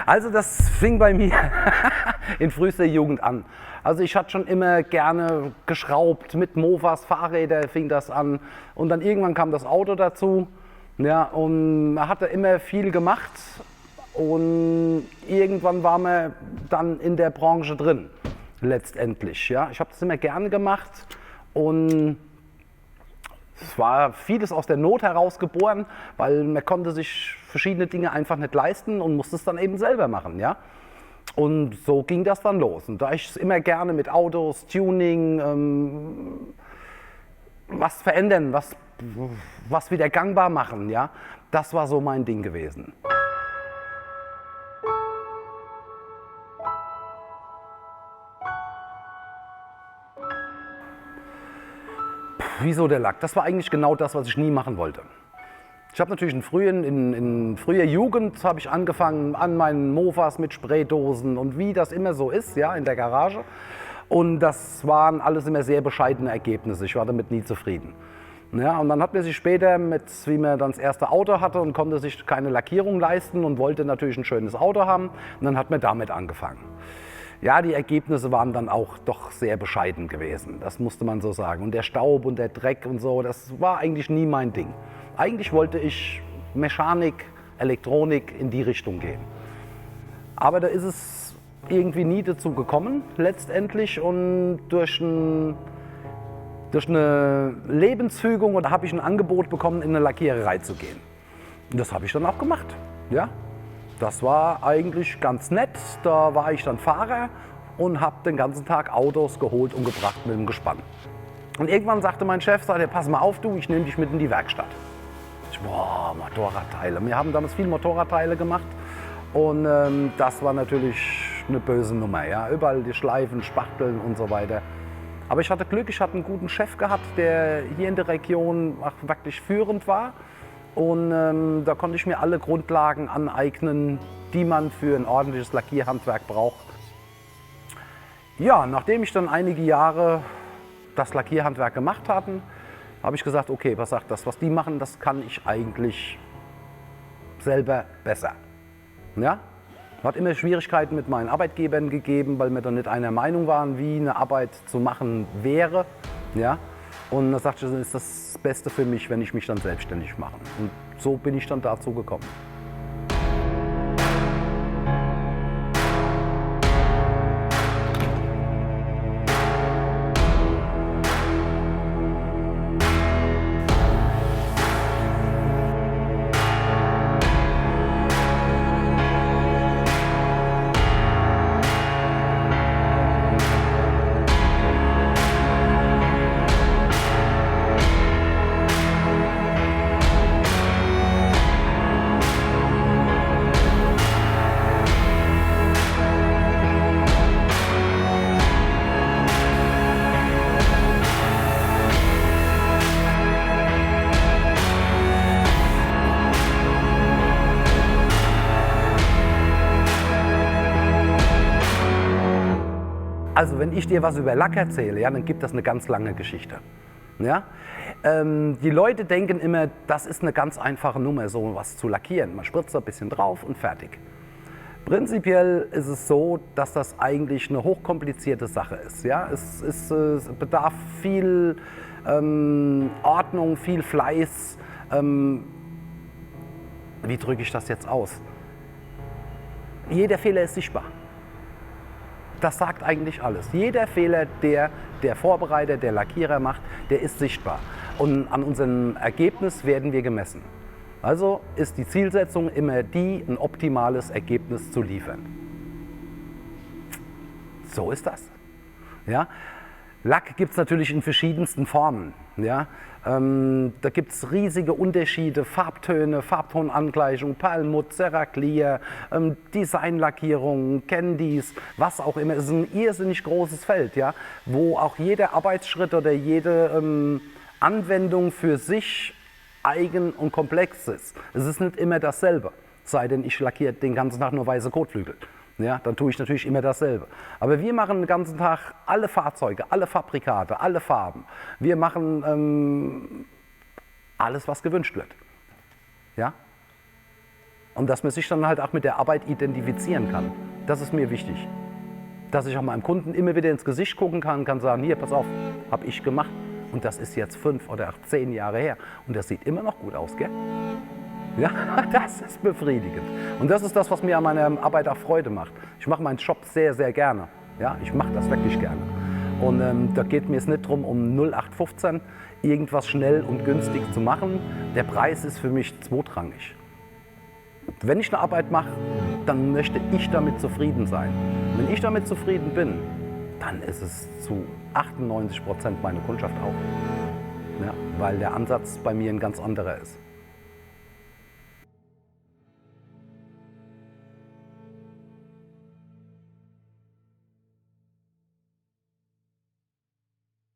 Also das fing bei mir in frühester Jugend an. Also ich hatte schon immer gerne geschraubt, mit Mofas, Fahrräder fing das an. Und dann irgendwann kam das Auto dazu. Ja, und man hatte immer viel gemacht. Und irgendwann waren wir dann in der Branche drin, letztendlich. Ja. Ich habe das immer gerne gemacht. Und es war vieles aus der Not heraus geboren, weil man konnte sich verschiedene Dinge einfach nicht leisten und musste es dann eben selber machen, ja. Und so ging das dann los. Und da ich es immer gerne mit Autos, Tuning, was verändern, was wieder gangbar machen, ja, das war so mein Ding gewesen. Wieso der Lack? Das war eigentlich genau das, was ich nie machen wollte. Ich habe natürlich in früher Jugend habe ich angefangen an meinen Mofas mit Spraydosen und wie das immer so ist, ja, in der Garage. Und das waren alles immer sehr bescheidene Ergebnisse. Ich war damit nie zufrieden. Ja, und dann hat man sich später, wie man dann das erste Auto hatte und konnte sich keine Lackierung leisten und wollte natürlich ein schönes Auto haben, und dann hat man damit angefangen. Ja, die Ergebnisse waren dann auch doch sehr bescheiden gewesen, das musste man so sagen. Und der Staub und der Dreck und so, das war eigentlich nie mein Ding. Eigentlich wollte ich Mechanik, Elektronik in die Richtung gehen. Aber da ist es irgendwie nie dazu gekommen, letztendlich. Und durch eine Lebensfügung oder habe ich ein Angebot bekommen, in eine Lackiererei zu gehen. Und das habe ich dann auch gemacht. Ja? Das war eigentlich ganz nett. Da war ich dann Fahrer und habe den ganzen Tag Autos geholt und gebracht mit dem Gespann. Und irgendwann sagte mein Chef, pass mal auf, du, ich nehme dich mit in die Werkstatt. Ich, boah, Motorradteile. Wir haben damals viel Motorradteile gemacht und das war natürlich eine böse Nummer. Ja? Überall die Schleifen, Spachteln und so weiter. Aber ich hatte Glück, ich hatte einen guten Chef gehabt, der hier in der Region auch wirklich führend war. Und da konnte ich mir alle Grundlagen aneignen, die man für ein ordentliches Lackierhandwerk braucht. Ja, nachdem ich dann einige Jahre das Lackierhandwerk gemacht hatte, habe ich gesagt, okay, was die machen, das kann ich eigentlich selber besser. Ja? Hat immer Schwierigkeiten mit meinen Arbeitgebern gegeben, weil wir dann nicht einer Meinung waren, wie eine Arbeit zu machen wäre. Ja? Und da sagte ich, das ist das Beste für mich, wenn ich mich dann selbstständig mache. Und so bin ich dann dazu gekommen. Also wenn ich dir was über Lack erzähle, ja, dann gibt das eine ganz lange Geschichte. Ja? Die Leute denken immer, das ist eine ganz einfache Nummer, so was zu lackieren. Man spritzt da ein bisschen drauf und fertig. Prinzipiell ist es so, dass das eigentlich eine hochkomplizierte Sache ist. Ja? Es bedarf viel Ordnung, viel Fleiß. Wie drücke ich das jetzt aus? Jeder Fehler ist sichtbar. Das sagt eigentlich alles. Jeder Fehler, der Vorbereiter, der Lackierer macht, der ist sichtbar. Und an unserem Ergebnis werden wir gemessen. Also ist die Zielsetzung immer die, ein optimales Ergebnis zu liefern. So ist das. Ja? Lack gibt es natürlich in verschiedensten Formen. Ja? Da gibt es riesige Unterschiede, Farbtöne, Farbtonangleichung, Perlmutt, Ceraclear, Designlackierungen, Candies, was auch immer. Es ist ein irrsinnig großes Feld, ja? Wo auch jeder Arbeitsschritt oder jede Anwendung für sich eigen und komplex ist. Es ist nicht immer dasselbe, sei denn ich lackiere den ganzen Tag nur weiße Kotflügel. Ja, dann tue ich natürlich immer dasselbe. Aber wir machen den ganzen Tag alle Fahrzeuge, alle Fabrikate, alle Farben. Wir machen alles, was gewünscht wird. Ja? Und dass man sich dann halt auch mit der Arbeit identifizieren kann. Das ist mir wichtig. Dass ich auch meinem Kunden immer wieder ins Gesicht gucken kann sagen, hier, pass auf, habe ich gemacht. Und das ist jetzt 5 oder 10 Jahre her. Und das sieht immer noch gut aus, gell? Ja, das ist befriedigend. Und das ist das, was mir an meiner Arbeit auch Freude macht. Ich mache meinen Job sehr, sehr gerne. Ja, ich mache das wirklich gerne. Und da geht mir es nicht darum, um 0815 irgendwas schnell und günstig zu machen. Der Preis ist für mich zweitrangig. Wenn ich eine Arbeit mache, dann möchte ich damit zufrieden sein. Wenn ich damit zufrieden bin, dann ist es zu 98% meine Kundschaft auch. Ja, weil der Ansatz bei mir ein ganz anderer ist.